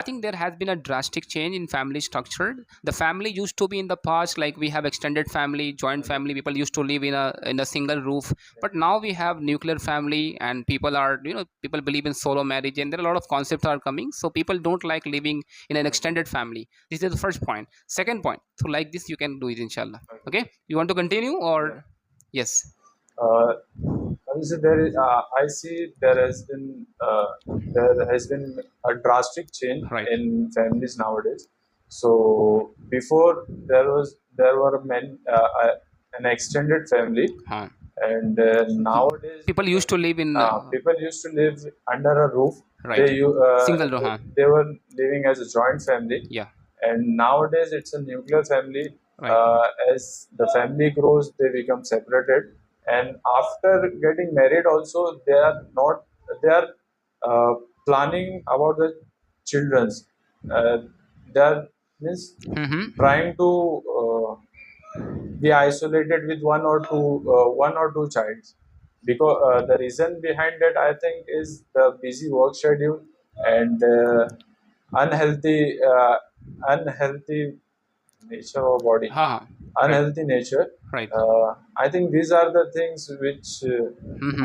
I think there has been a drastic change in family structure. The family used to be in the past like we have extended family, joint family. People used to live in a single roof, but now we have nuclear family, and people are people believe in solo marriage, and there are a lot of concepts are coming. So people don't like living in an extended family. This is the first point. Second point. So like this, you can do it, inshallah. Okay. You want to continue Yeah. or yes? Uh, Also, I see there has been a drastic change Right. in families nowadays. So before there were an extended family, Huh. and nowadays People used to live in people used to live under a roof. right. Single room. Huh. They were living as a joint family, Yeah. and nowadays it's a nuclear family. Right. As the family grows, they become separated, and after getting married, also they are not they are uh, planning about the children's. They are means Mm-hmm. trying to be isolated with one or two childs, because the reason behind it, I think, is the busy work schedule and unhealthy nature of body, Ha. Right. unhealthy nature. Right. I think these are the things which are Mm-hmm.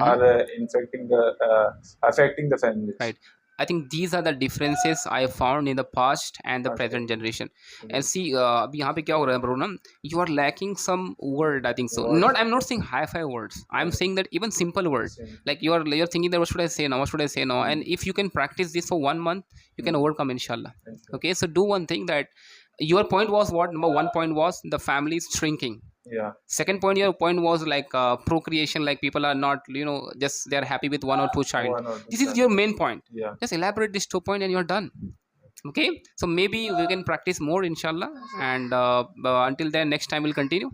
affecting the families. Right. I think these are the differences I found in the past and the Okay. present generation. And Yes. see, अभी यहाँ पे क्या हो रहा है bro ना? You are lacking some word. I think so. What? Not, I'm not saying high-fi words. I'm Okay. saying that even simple word. Same. Like you're thinking that what should I say now? What should I say now? And if you can practice this for 1 month, you can overcome, inshallah. Okay. Okay. So do one thing that your point was what? Number one point was the family is shrinking. Yeah. Second point, your point was like procreation, like people are not just they're happy with one or two child. One or two This is child. your main point. Yeah. Just elaborate this 2 point and you're done. Okay, so maybe we can practice more, inshallah. And until then, next time we'll continue.